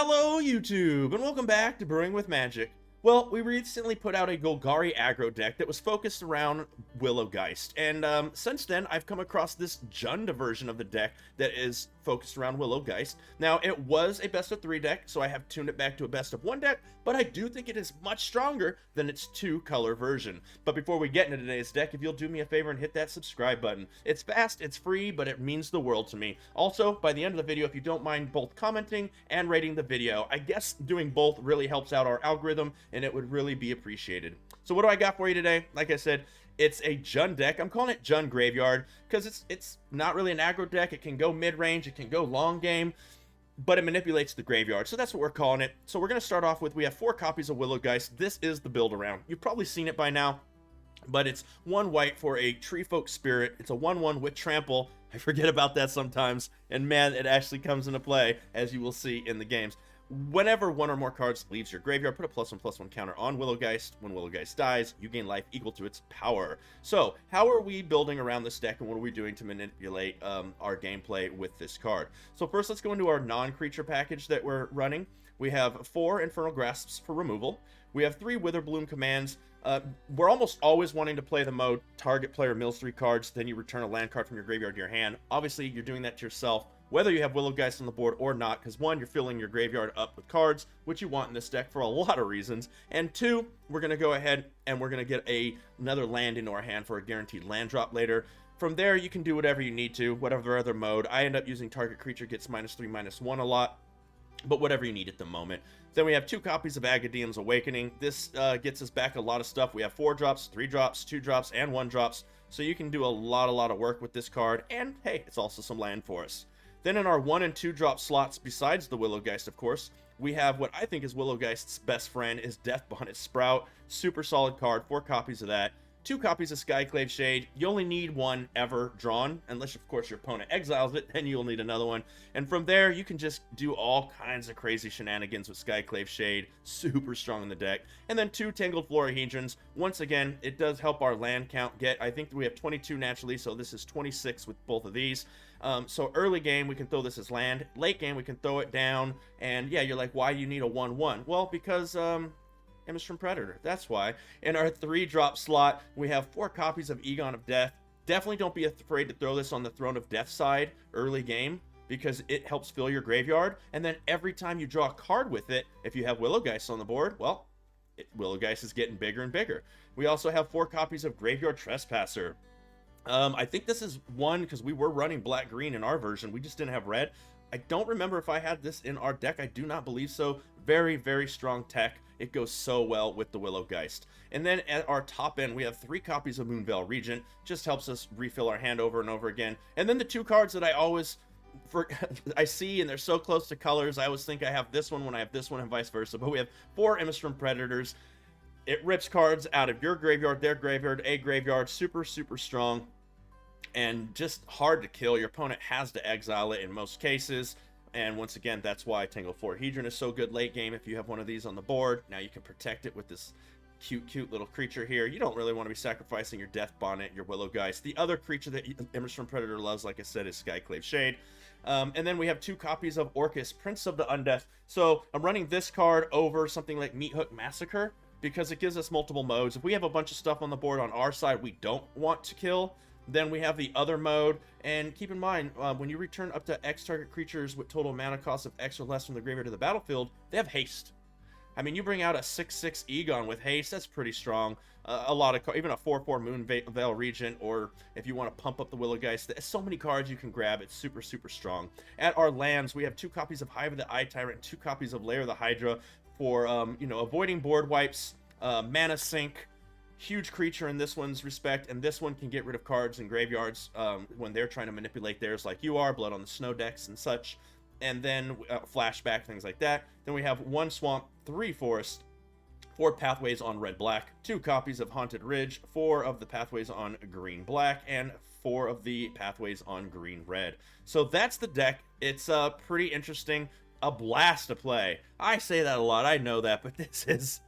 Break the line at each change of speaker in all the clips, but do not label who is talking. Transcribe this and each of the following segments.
Hello YouTube, and welcome back to Brewing with Magic. Well, we recently put out a Golgari aggro deck that was focused around Willowgeist, and since then I've come across this JUND version of the deck that is focused around Willowgeist. Now, it was a best of 3 deck, so I have tuned it back to a best of 1 deck, but I do think it is much stronger than its 2-color version. But before we get into today's deck, if you'll do me a favor and hit that subscribe button. It's fast, it's free, but it means the world to me. Also, by the end of the video, if you don't mind both commenting and rating the video, I guess doing both really helps out our algorithm, and it would really be appreciated. So what do I got for you today? Like I said, it's a JUND deck. I'm calling it JUND Graveyard because it's not really an aggro deck. It can go mid-range, it can go long game, but it manipulates the graveyard. So that's what we're calling it. So we're going to start off with, we have 4 copies of Willowgeist. This is the build around. You've probably seen it by now, but it's 1 white for a Treefolk Spirit. It's a 1/1 with Trample. I forget about that sometimes, and man, it actually comes into play, as you will see in the games. Whenever 1 or more cards leaves your graveyard, put a +1/+1 counter on Willowgeist. When Willowgeist dies, you gain life equal to its power. So, how are we building around this deck, and what are we doing to manipulate our gameplay with this card? So first, let's go into our non-creature package that we're running. We have 4 Infernal Grasps for removal. We have 3 Witherbloom commands. We're almost always wanting to play the mode, target player mills 3 cards, then you return a land card from your graveyard to your hand. Obviously, you're doing that to yourself, whether you have Willowgeist on the board or not, because 1, you're filling your graveyard up with cards, which you want in this deck for a lot of reasons, and 2, we're going to go ahead and we're going to get another land into our hand for a guaranteed land drop later. From there, you can do whatever you need to, whatever other mode. I end up using target creature gets -3/-1 a lot, but whatever you need at the moment. Then we have 2 copies of Agadium's Awakening. This gets us back a lot of stuff. We have 4 drops, 3 drops, 2 drops, and 1 drops, so you can do a lot of work with this card, and hey, it's also some land for us. Then in our 1 and 2 drop slots, besides the Willowgeist, of course, we have what I think is Willowgeist's best friend, is Death Bonnet Sprout. Super solid card, 4 copies of that. 2 copies of Skyclave Shade. You only need 1 ever drawn, unless, of course, your opponent exiles it, then you'll need another one. And from there, you can just do all kinds of crazy shenanigans with Skyclave Shade. Super strong in the deck. And then 2 Tangled Florahedrons. Once again, it does help our land count get, I think we have 22 naturally, so this is 26 with both of these. So early game, we can throw this as land. Late game, we can throw it down. And yeah, you're like, why do you need a 1/1? Well, because, Innistrad Predator. That's why. In our 3 drop slot, we have 4 copies of Egon of Death. Definitely don't be afraid to throw this on the Throne of Death side early game, because it helps fill your graveyard. And then every time you draw a card with it, if you have Willowgeist on the board, well, Willowgeist is getting bigger and bigger. We also have 4 copies of Graveyard Trespasser. I think this is 1 because we were running black-green in our version. We just didn't have red. I don't remember if I had this in our deck. I do not believe so. Very strong tech. It goes so well with the Willowgeist. And then at our top end, we have 3 copies of Moonveil Regent. Just helps us refill our hand over and over again. And then the 2 cards that I always I see, and they're so close to colors, I always think I have this one when I have this one, and vice versa. But we have 4 Innistrad Predators. It rips cards out of your graveyard, their graveyard, a graveyard. Super strong. And just hard to kill. Your opponent has to exile it in most cases. And once again, that's why Tangled Florahedron is so good late game. If you have one of these on the board, now you can protect it with this cute little creature here. You don't really want to be sacrificing your Death Bonnet, your Willowgeist. The other creature that Innistrad Predator loves, like I said, is Skyclave Shade. And then we have 2 copies of Orcus, Prince of the Undeath. So I'm running this card over something like Meathook Massacre, because it gives us multiple modes. If we have a bunch of stuff on the board on our side we don't want to kill, then we have the other mode. And keep in mind, when you return up to X target creatures with total mana cost of X or less from the graveyard to the battlefield, they have haste. I mean, you bring out a 6/6 Egon with haste, that's pretty strong. A lot of even a 4/4 Moonveil Regent, or if you want to pump up the Willowgeist, there's so many cards you can grab. It's super strong. At our lands, we have 2 copies of Hive of the Eye Tyrant and 2 copies of Lair of the Hydra for avoiding board wipes, mana sink. Huge creature in this one's respect, and this one can get rid of cards in graveyards when they're trying to manipulate theirs, like you are, Blood on the Snow decks and such. And then flashback, things like that. Then we have 1 swamp, 3 forest, 4 pathways on red-black, 2 copies of Haunted Ridge, 4 of the pathways on green-black, and 4 of the pathways on green-red. So that's the deck. It's pretty interesting, a blast to play. I say that a lot, I know that, but this is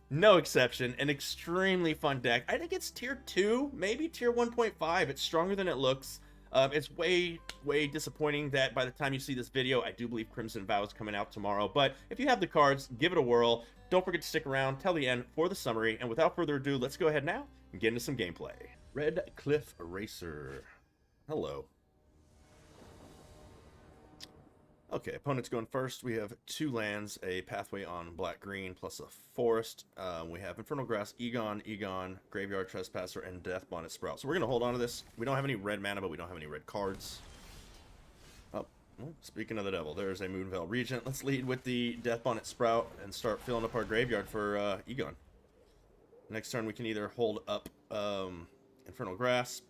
no exception. An extremely fun deck. I think it's tier 2, maybe tier 1.5. It's stronger than it looks. It's way disappointing that by the time you see this video, I do believe Crimson Vow is coming out tomorrow. But if you have the cards, give it a whirl. Don't forget to stick around till the end for the summary. And without further ado, let's go ahead now and get into some gameplay. Red Cliff Racer. Hello. Okay, opponent's going first. We have 2 lands, a pathway on black-green, plus a forest. We have Infernal Grass, Egon, Graveyard Trespasser, and Death Bonnet Sprout. So we're going to hold on to this. We don't have any red mana, but we don't have any red cards. Oh, well, speaking of the devil, there's a Moonveil Regent. Let's lead with the Death Bonnet Sprout and start filling up our graveyard for Egon. Next turn, we can either hold up Infernal Grasp,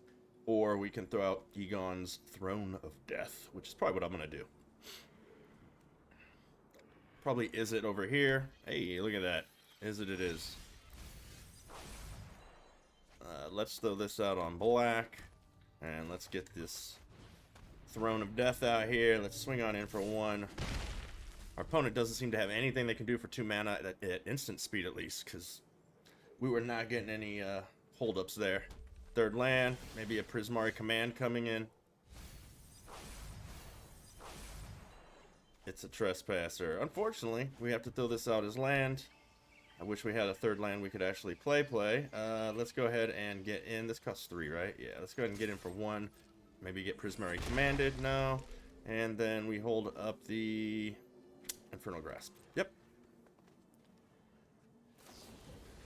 or we can throw out Egon's Throne of Death, which is probably what I'm going to do. Probably Izzet over here. Hey, look at that. Izzet it is. Let's throw this out on black. And let's get this Throne of Death out here. Let's swing on in for 1. Our opponent doesn't seem to have anything they can do for 2 mana at instant speed, at least, because we were not getting any holdups there. 3rd land, maybe a Prismari Command coming in. It's a Trespasser. Unfortunately, we have to throw this out as land. I wish we had a 3rd land we could actually play. Let's go ahead and get in. This costs 3, right? Yeah, let's go ahead and get in for 1. Maybe get Prismari Commanded. No. And then we hold up the Infernal Grasp. Yep.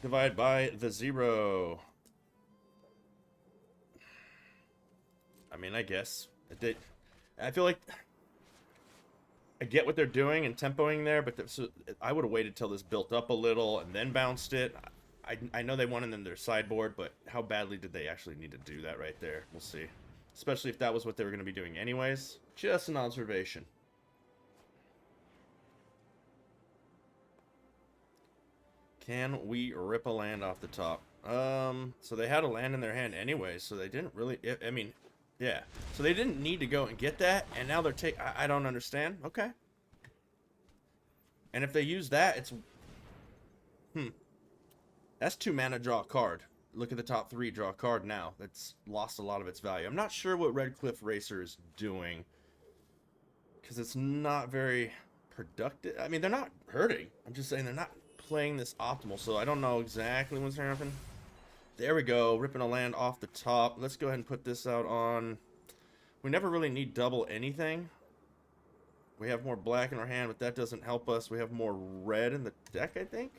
Divide by the 0. I mean, I guess. I feel like I get what they're doing and tempoing there, but I would have waited till this built up a little and then bounced it. I know they wanted in their sideboard, but how badly did they actually need to do that right there? We'll see. Especially if that was what they were going to be doing anyways. Just an observation. Can we rip a land off the top? So they had a land in their hand anyways, so they didn't really... I mean... Yeah, so they didn't need to go and get that, and now they're I don't understand. Okay. And if they use that, it's... That's 2 mana, draw a card. Look at the top 3, draw a card now. That's lost a lot of its value. I'm not sure what Red Cliff Racer is doing, because it's not very productive. I mean, they're not hurting. I'm just saying they're not playing this optimal, so I don't know exactly what's happening. There we go, ripping a land off the top. Let's go ahead and put this out on... We never really need double anything. We have more black in our hand, but that doesn't help us. We have more red in the deck, I think.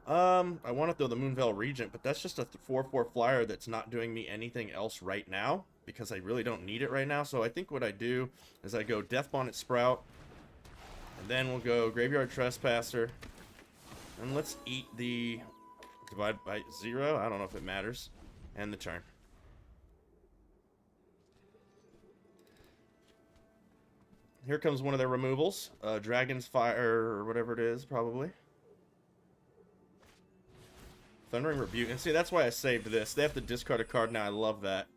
I want to throw the Moonveil Regent, but that's just a 4/4 flyer that's not doing me anything else right now, because I really don't need it right now. So I think what I do is I go Death Bonnet Sprout, and then we'll go Graveyard Trespasser, and let's eat the... Divide by 0. I don't know if it matters. And the turn. Here comes one of their removals. Dragon's Fire, or whatever it is, probably. Thundering Rebuke. And see, that's why I saved this. They have to discard a card now. I love that.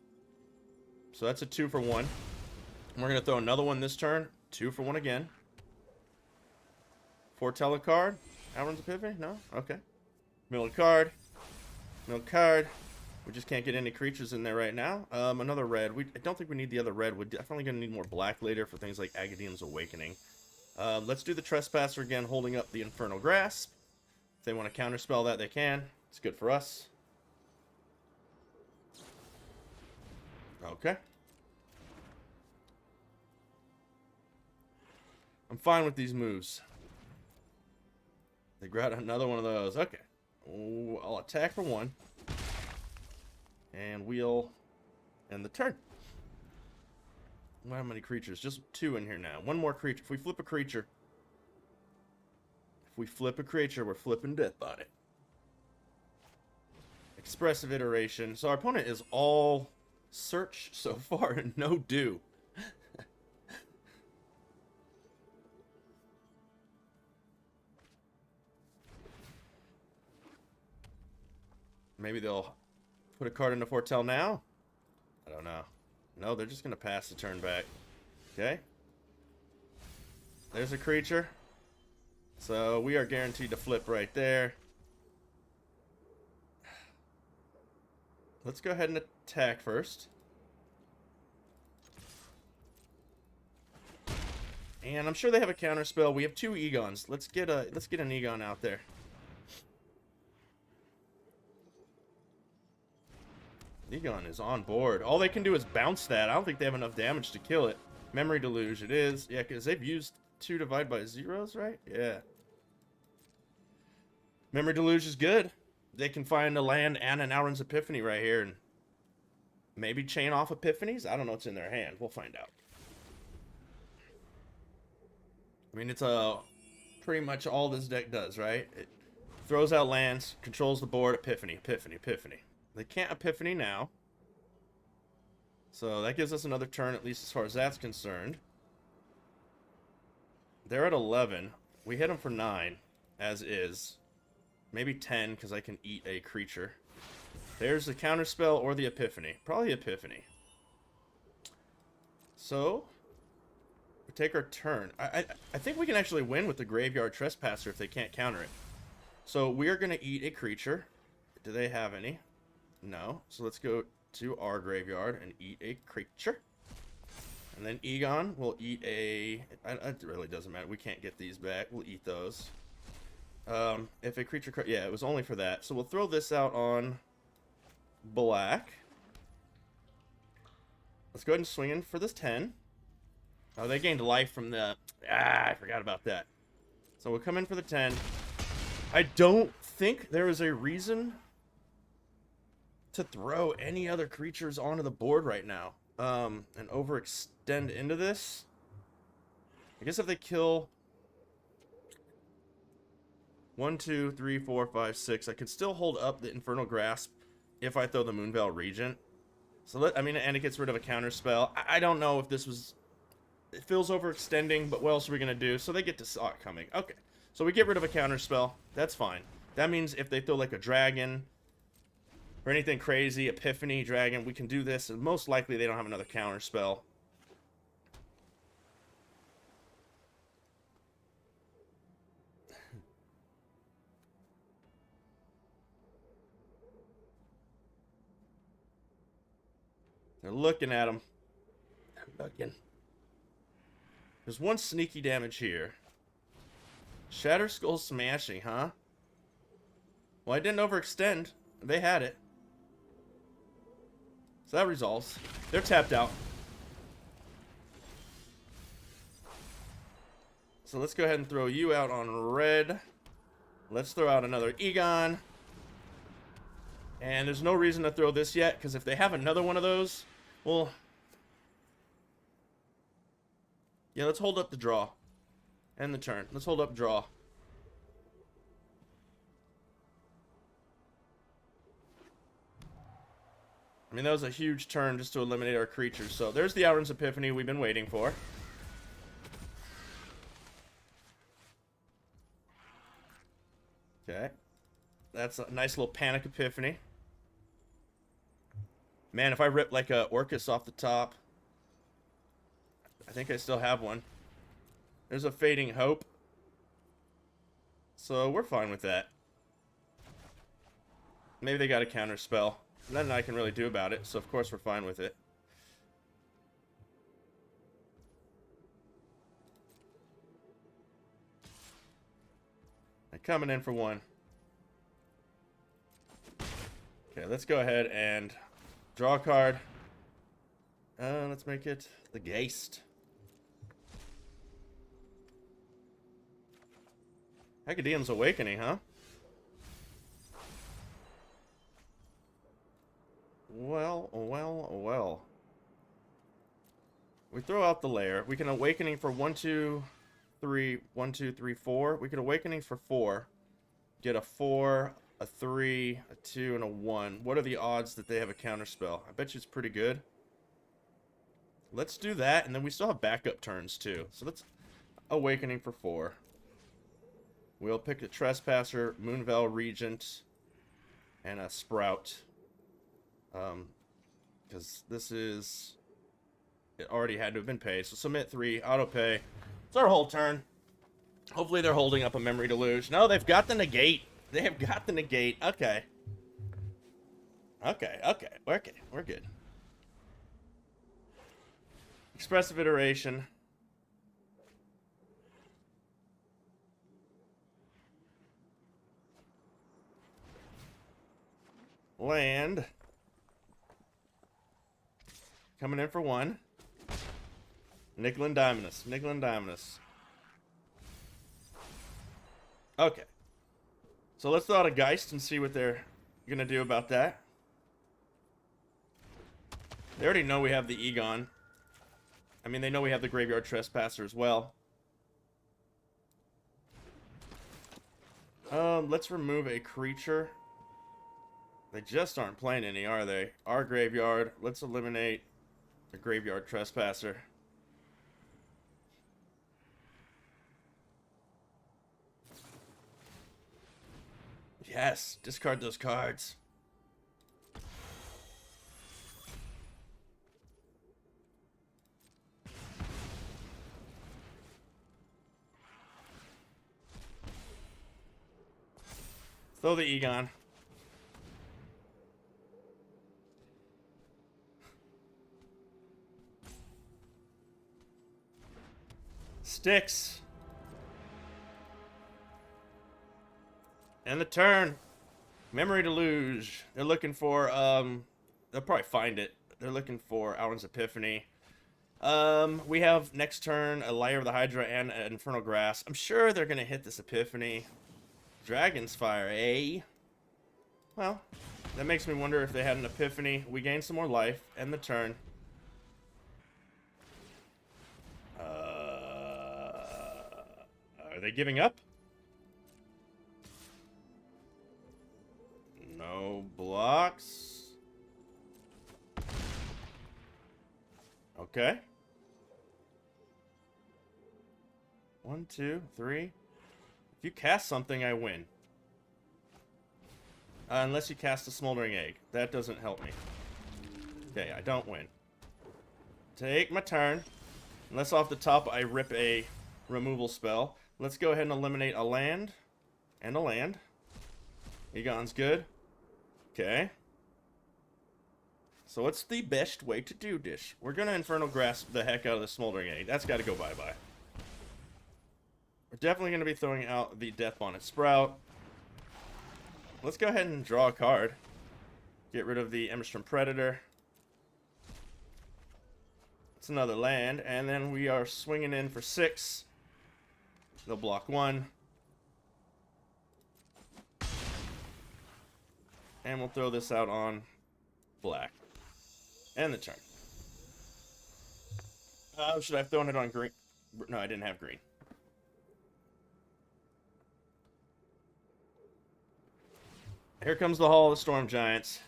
So that's a 2 for 1. And we're going to throw another one this turn. 2 for 1 again. Foretell a card. Alrund's Epiphany? No? Okay. Mill card. Mill card. We just can't get any creatures in there right now. Another red. I don't think we need the other red. We're definitely going to need more black later for things like Agadeem's Awakening. Let's do the Trespasser again, holding up the Infernal Grasp. If they want to counterspell that, they can. It's good for us. Okay. I'm fine with these moves. They grab another one of those. Okay. Ooh, I'll attack for 1. And we'll end the turn. How many creatures? Just 2 in here now. 1 more creature. If we flip a creature... we're flipping Death Bonnet. Expressive Iteration. So our opponent is all search so far and no do. Maybe they'll put a card into Foretell now? I don't know. No, they're just going to pass the turn back. Okay. There's a creature. So we are guaranteed to flip right there. Let's go ahead and attack first. And I'm sure they have a counter spell. We have 2 Egons. Let's get an Egon out there. Egon is on board. All they can do is bounce that. I don't think they have enough damage to kill it. Memory Deluge, it is. Yeah, because they've used 2 divide by zeros, right? Yeah. Memory Deluge is good. They can find a land and an Auron's Epiphany right here and maybe chain off Epiphanies? I don't know what's in their hand. We'll find out. I mean, it's pretty much all this deck does, right? It throws out lands, controls the board, Epiphany, Epiphany, Epiphany. They can't Epiphany now. So that gives us another turn, at least as far as that's concerned. They're at 11. We hit them for 9, as is. Maybe 10, because I can eat a creature. There's the counterspell or the Epiphany. Probably Epiphany. So, we take our turn. I think we can actually win with the Graveyard Trespasser if they can't counter it. So, we are going to eat a creature. Do they have any? No. So, let's go to our graveyard and eat a creature. And then Egon will eat a... It really doesn't matter. We can't get these back. We'll eat those. If a creature... Yeah, it was only for that. So we'll throw this out on black. Let's go ahead and swing in for this 10. Oh, they gained life from the... I forgot about that. So we'll come in for the 10. I don't think there is a reason to throw any other creatures onto the board right now. And overextend into this. I guess if they kill... 1, 2, 3, 4, 5, 6. I could still hold up the Infernal Grasp if I throw the Moonveil Regent. So and it gets rid of a counter spell. I don't know if this was... It feels overextending, but what else are we gonna do? So they get to saw it coming. Okay, so we get rid of a counter spell. That's fine. That means if they throw like a dragon or anything crazy, Epiphany, dragon, we can do this. And most likely they don't have another counter spell. They're looking at him. I'm looking. There's one sneaky damage here. Shatter Skull Smashing, huh? Well, I didn't overextend. They had it. So that resolves. They're tapped out. So let's go ahead and throw you out on red. Let's throw out another Egon. And there's no reason to throw this yet, because if they have another one of those... Well, yeah, let's hold up the draw. And the turn. Let's hold up draw. I mean, that was a huge turn just to eliminate our creatures. So there's the Auron's Epiphany we've been waiting for. Okay. That's a nice little Panic Epiphany. Man, if I rip like a Orcus off the top, I think I still have one. There's a Fading Hope. So we're fine with that. Maybe they got a counter spell. Nothing I can really do about it, so of course we're fine with it. I'm coming in for one. Okay, let's go ahead and draw a card. Let's make it the Geist. Academia's Awakening, huh? Well, well, well. We throw out the lair. We can Awakening for 1, 2, 3, 1, 2, 3, 4. We can Awakening for 4. Get a 4, a 3, a 2, and a 1. What are the odds that they have a counterspell? I bet you it's pretty good. Let's do that, and then we still have backup turns, too. So let's Awakening for 4. We'll pick a Trespasser, Moonveil Regent, and a Sprout. Because this is... It already had to have been paid. So submit 3, auto pay. It's our whole turn. Hopefully they're holding up a Memory Deluge. No, they've got the negate. They have got the negate. Okay. Okay, okay, we're good. Expressive iteration. Land. Coming in for one. Nickel and diming us. Nickel and diming us. Okay. So let's throw out a Geist and see what they're going to do about that. They already know we have the Egon. I mean, they know we have the Graveyard Trespasser as well. Let's remove a creature. They just aren't playing any, are they? Our graveyard. Let's eliminate the Graveyard Trespasser. Yes, discard those cards. Throw the Egon. Sticks. And the turn. Memory Deluge. They're looking for, they'll probably find it. They're looking for Alrund's Epiphany. We have next turn a Lair of the Hydra and an Infernal Grass. I'm sure they're going to hit this Epiphany. Dragon's Fire, eh? Well, that makes me wonder if they had an Epiphany. We gain some more life, end the turn. Are they giving up? No blocks. Okay. 1, 2, 3. If you cast something, I win. Unless you cast a Smoldering Egg. That doesn't help me. Okay, I don't win. Take my turn. Unless off the top I rip a removal spell. Let's go ahead and eliminate a land. And a land. Egon's good. Okay. So what's the best way to do this? We're going to Infernal Grasp the heck out of the Smoldering Egg. That's got to go bye-bye. We're definitely going to be throwing out the Death Bonnet Sprout. Let's go ahead and draw a card. Get rid of the Emberstrom Predator. It's another land. And then we are swinging in for 6. They'll block 1. And we'll throw this out on black. And the turn. Should I have thrown it on green? No, I didn't have green. Here comes the Hall of the Storm Giants.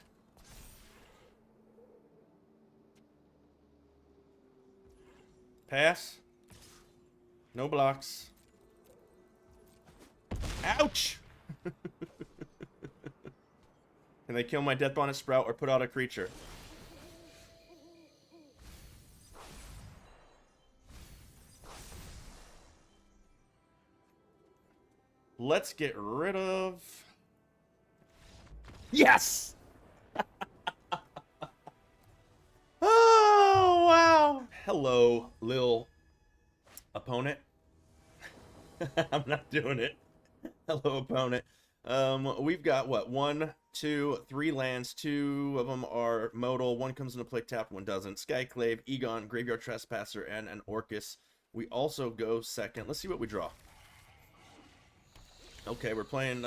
Pass. No blocks. Ouch! Can they kill my Death Bonnet Sprout or put out a creature? Let's get rid of... Yes! Oh, wow! Hello, lil opponent. I'm not doing it. Hello, opponent. We've got, what, 1, 2, 3 lands. 2 of them are modal. 1 comes into play tapped, 1 doesn't. Skyclave, Egon, Graveyard Trespasser, and an Orcus. We also go second. Let's see what we draw. Okay, we're playing,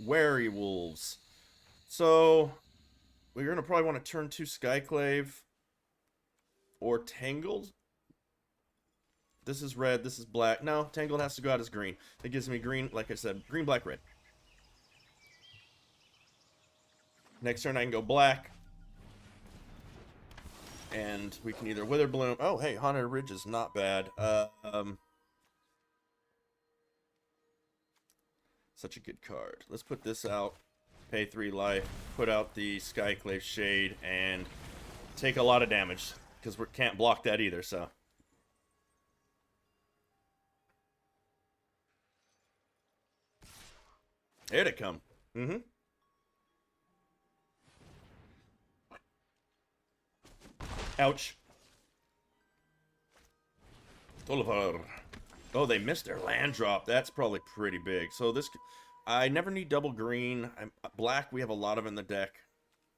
Werewolves. So, we're going to probably want to turn 2 Skyclave or Tangled. This is red, this is black. No, Tangled has to go out as green. That gives me green, like I said, green, black, red. Next turn I can go black. And we can either Wither Bloom. Oh, hey, Haunted Ridge is not bad. Such a good card. Let's put this out. Pay 3 life. Put out the Skyclave Shade and take a lot of damage. Because we can't block that either, so. Here they come. Mm-hmm. Ouch. Tolivar. Oh, they missed their land drop. That's probably pretty big. So this... I never need double green. Black, we have a lot of in the deck.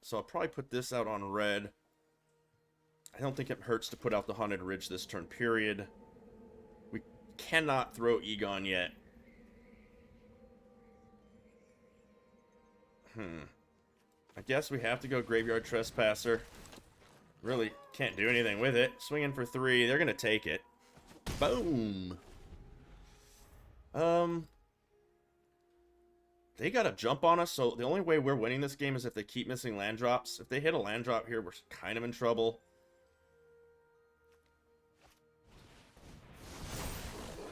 So I'll probably put this out on red. I don't think it hurts to put out the Haunted Ridge this turn, period. We cannot throw Egon yet. I guess we have to go Graveyard Trespasser. Really can't do anything with it. Swinging for 3. They're going to take it. Boom. They got a jump on us, so the only way we're winning this game is if they keep missing land drops. If they hit a land drop here, we're kind of in trouble.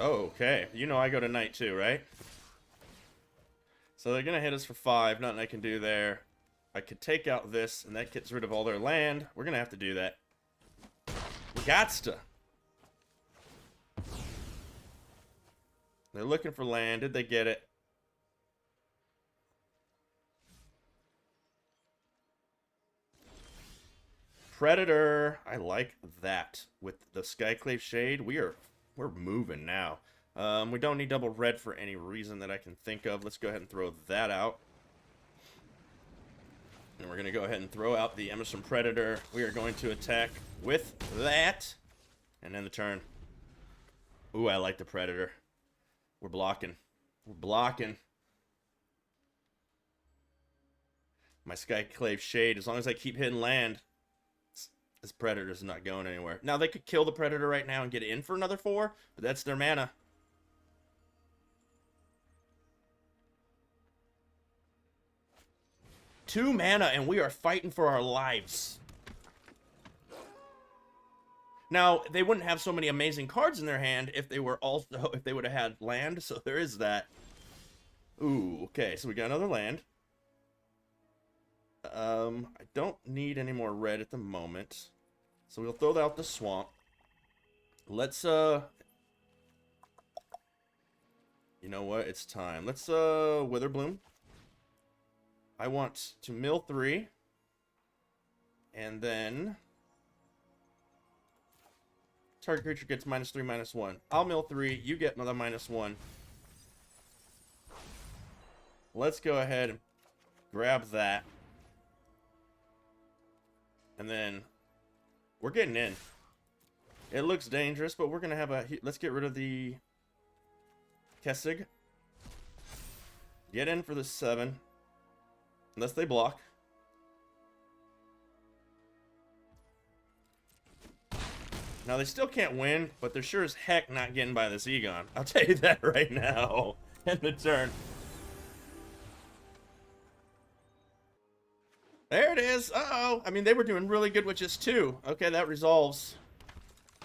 Oh, okay. You know I go to Knight too, right? So they're going to hit us for 5. Nothing I can do there. I could take out this, and that gets rid of all their land. We're going to have to do that. We gots to. They're looking for land. Did they get it? Predator. I like that. With the Skyclave Shade, we're moving now. We don't need double red for any reason that I can think of. Let's go ahead and throw that out. And we're going to go ahead and throw out the Emerson Predator. We are going to attack with that. And end the turn. Ooh, I like the Predator. We're blocking. We're blocking. My Skyclave Shade, as long as I keep hitting land, this Predator's not going anywhere. Now, they could kill the Predator right now and get in for another 4, but that's their mana. Two mana, and we are fighting for our lives. Now, they wouldn't have so many amazing cards in their hand if they would have had land, so there is that. Ooh, okay, so we got another land. I don't need any more red at the moment. So we'll throw out the swamp. Let's, you know what? It's time. Let's, Witherbloom. I want to mill 3. And then... target creature gets -3, -1. I'll mill 3. You get another -1. Let's go ahead and grab that. And then... we're getting in. It looks dangerous, but we're going to have a... let's get rid of the... Kessig. Get in for the 7. Unless they block. Now, they still can't win, but they're sure as heck not getting by this Egon. I'll tell you that right now. End the turn. There it is. Uh-oh. I mean, they were doing really good with just 2. Okay, that resolves.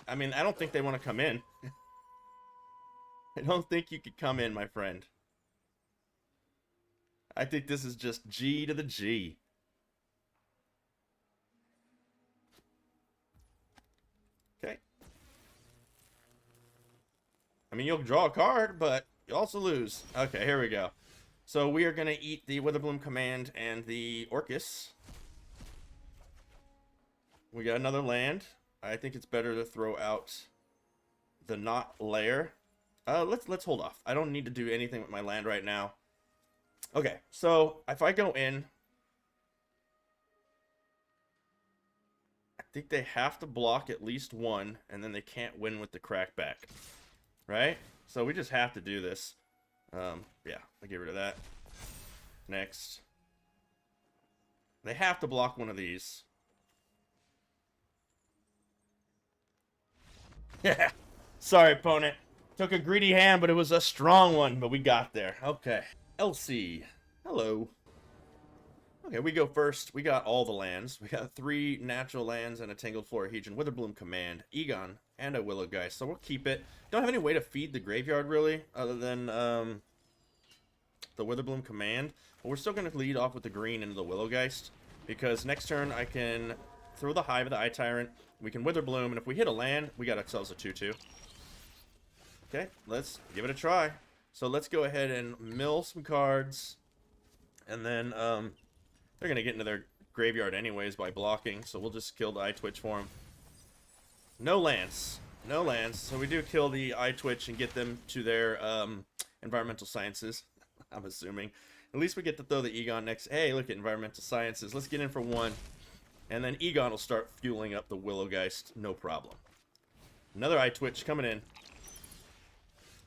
I mean, I don't think they want to come in. I don't think you could come in, my friend. I think this is just G to the G. Okay. I mean, you'll draw a card, but you also lose. Okay, here we go. So we are going to eat the Witherbloom Command and the Orcus. We got another land. I think it's better to throw out the Knot Lair. Let's hold off. I don't need to do anything with my land right now. Okay, so if I go in, I think they have to block at least 1, and then they can't win with the crackback. Right? So we just have to do this. Yeah, I'll get rid of that. Next. They have to block one of these. Yeah. Sorry, opponent. Took a greedy hand, but it was a strong one, but we got there. Okay. Elsie. Hello. Okay, we go first. We got all the lands. We got 3 natural lands and a Tangled Florahedron, Witherbloom Command, Egon, and a Willow Geist. So we'll keep it. Don't have any way to feed the graveyard, really, other than the Witherbloom Command. But we're still going to lead off with the green into the Willow Geist, because next turn I can throw the Hive of the Eye Tyrant. We can Witherbloom, and if we hit a land, we got ourselves a 2/2. Okay, let's give it a try. So let's go ahead and mill some cards, and then they're going to get into their graveyard anyways by blocking, so we'll just kill the Eye Twitch for them. No lands. No lands. So we do kill the eye twitch and get them to their environmental sciences, I'm assuming. At least we get to throw the Egon next. Hey, look at environmental sciences. Let's get in for one. And then Egon will start fueling up the Willowgeist. No problem. Another eye twitch coming in.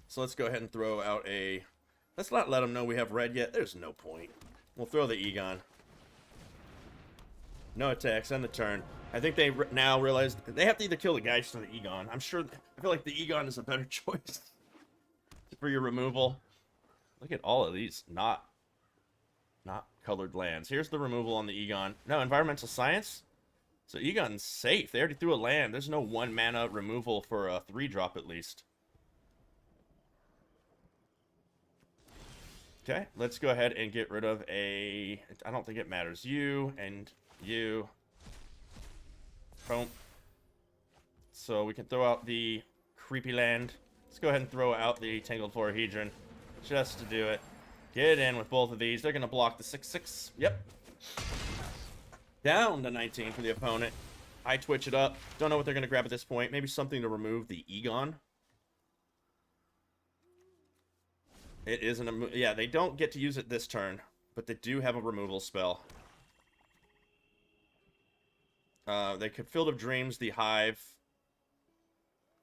So let's go ahead and throw out a... Let's not let them know we have red yet. There's no point. We'll throw the Egon. No attacks. End the turn. I think they now realize they have to either kill the Geist or the Egon. I feel like the Egon is a better choice for your removal. Look at all of these not colored lands. Here's the removal on the Egon. No, environmental science. So Egon's safe. They already threw a land. There's no 1 mana removal for a 3-drop at least. Okay, let's go ahead and get rid of a... I don't think it matters. You and you. Boom. So we can throw out the creepy land. Let's go ahead and throw out the Tangled Florahedron just to do it. Get in with both of these. They're going to block the 6/6. Yep. Down to 19 for the opponent. I twitch it up. Don't know what they're going to grab at this point. Maybe something to remove the Egon. It isn't a... Yeah, they don't get to use it this turn, but they do have a removal spell. They could Field of Dreams the Hive,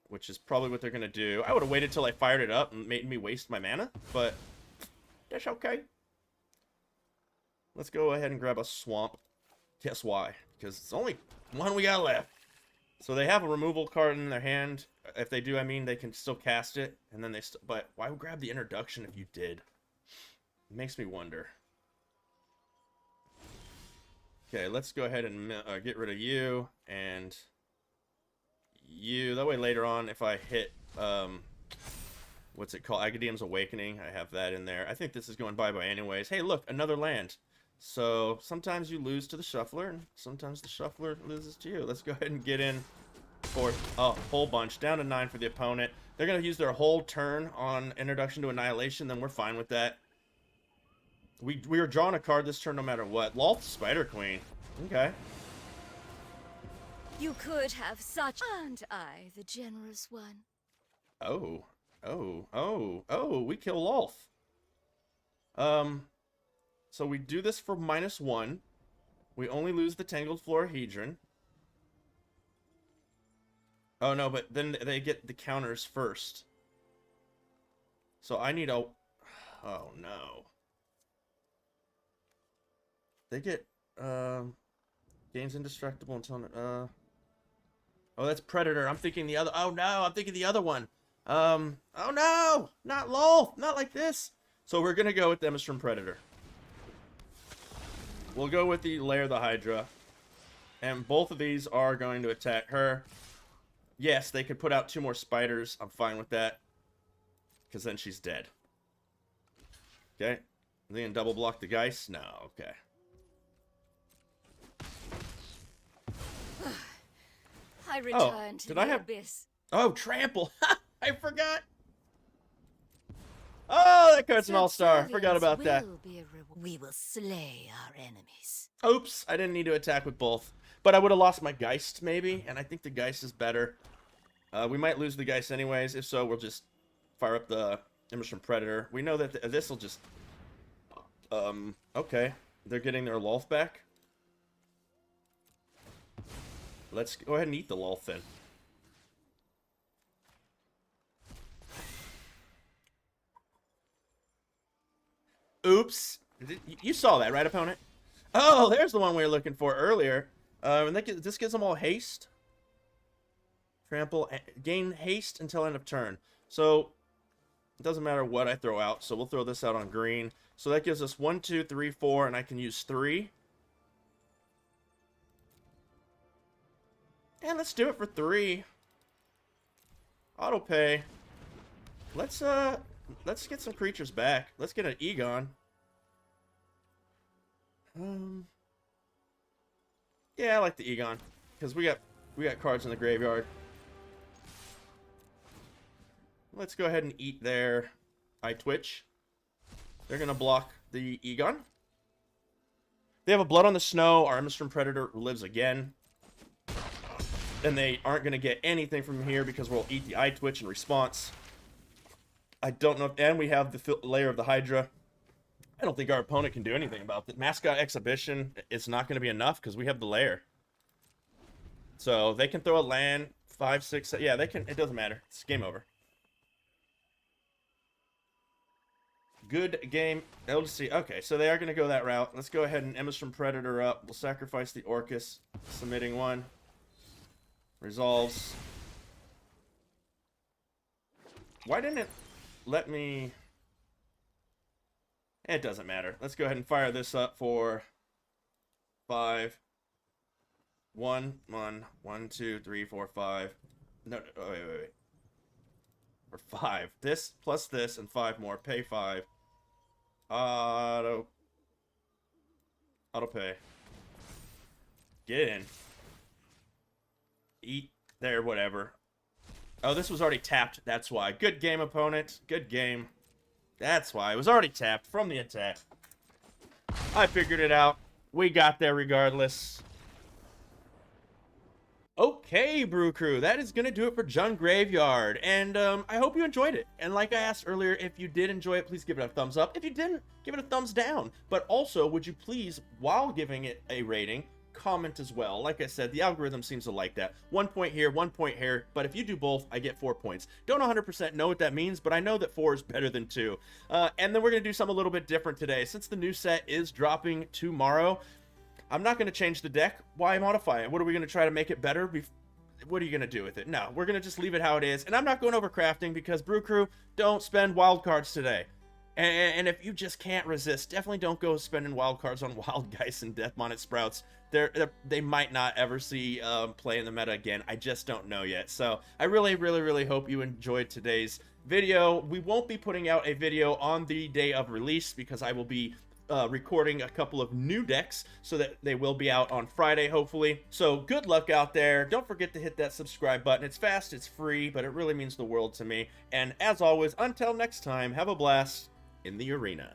which is probably what they're going to do. I would have waited till I fired it up and made me waste my mana, but that's okay. Let's go ahead and grab a Swamp. Guess why? Because it's only one we got left. So they have a removal card in their hand. If they do, I mean, they can still cast it, and then they but why grab the introduction if you did? It makes me wonder. Okay, let's go ahead and get rid of you and you. That way later on, if I hit, what's it called? Agadium's Awakening, I have that in there. I think this is going bye-bye anyways. Hey, look, another land. So sometimes you lose to the Shuffler, and sometimes the Shuffler loses to you. Let's go ahead and get in for a whole bunch. Down to 9 for the opponent. They're going to use their whole turn on Introduction to Annihilation, then we're fine with that. We were drawing a card this turn no matter what. Lolth Spider Queen. Okay.
You could have such... And I, the generous one.
Oh. We kill Lolth. So we do this for -1. We only lose the Tangled Florahedron. Oh, no, but then they get the counters first. So I need a... Oh, no. They get, gains indestructible until, oh, that's Predator. I'm thinking the other, oh, no, I'm thinking the other one. Oh, no, not Lolth, not like this. So we're going to go with Demonstrum Predator. We'll go with the Lair the Hydra. And both of these are going to attack her. Yes, they could put out 2 more spiders. I'm fine with that. Because then she's dead. Okay. Are they going to double block the Geist? No, okay.
I return to the abyss.
Oh, Trample! I forgot! Oh, that card's an all-star. Forgot about that.
We will slay our enemies.
Oops, I didn't need to attack with both. But I would have lost my Geist, maybe, and I think the Geist is better. We might lose the Geist anyways. If so, we'll just fire up the Image from Predator. We know that this will just... okay. They're getting their Lolth back. Let's go ahead and eat the Lolth then. Oops. You saw that, right, opponent? Oh, there's the one we were looking for earlier. And this gives them all haste. Trample. Gain haste until end of turn. So, it doesn't matter what I throw out. So, we'll throw this out on green. So, that gives us 1, 2, 3, 4, and I can use 3. And let's do it for 3. Auto pay. Let's get some creatures back. Let's get an Egon. Yeah, I like the Egon because we got cards in the graveyard. Let's go ahead and eat their Eye Twitch. They're gonna block the Egon. They have a Blood on the Snow. Our Image from Predator lives again. And they aren't going to get anything from here because we'll eat the eye twitch in response. I don't know if, and we have the layer of the Hydra. I don't think our opponent can do anything about it. Mascot Exhibition is not going to be enough because we have the layer. So they can throw a land, 5, 6, yeah, they can, it doesn't matter. It's game over. Good game. LC. Okay, so they are going to go that route. Let's go ahead and Emistrom Predator up. We'll sacrifice the Orcus, submitting 1. Resolves. Why didn't it let me... It doesn't matter. Let's go ahead and fire this up for 5. 1, 2, 3, 4, 5. No, wait. For 5. This plus this and 5 more. Pay 5. Auto pay. Get in. Eat. There, whatever. Oh, this was already tapped. That's why. Good game, opponent. Good game. That's why. It was already tapped from the attack. I figured it out. We got there regardless. Okay, Brew Crew, that is going to do it for Jund Graveyard, and I hope you enjoyed it. And like I asked earlier, if you did enjoy it, please give it a thumbs up. If you didn't, give it a thumbs down. But also, would you please, while giving it a rating, comment as well. Like I said, the algorithm seems to like that. 1 point here, 1 point here, but if you do both, I get 4 points. Don't 100% know what that means, but I know that 4 is better than 2. And then we're going to do something a little bit different today. Since the new set is dropping tomorrow, I'm not going to change the deck. Why modify it? What are we going to try to make it better? What are you going to do with it? No, we're going to just leave it how it is. And I'm not going over crafting because Brew Crew, don't spend wild cards today. And if you just can't resist, definitely don't go spending wild cards on Wild Geist and Death Monet Sprouts. They might not ever see play in the meta again. I just don't know yet. So I really hope you enjoyed today's video. We won't be putting out a video on the day of release because I will be recording a couple of new decks so that they will be out on Friday, hopefully. So good luck out there. Don't forget to hit that subscribe button. It's fast, it's free, but it really means the world to me. And as always, until next time, have a blast in the arena.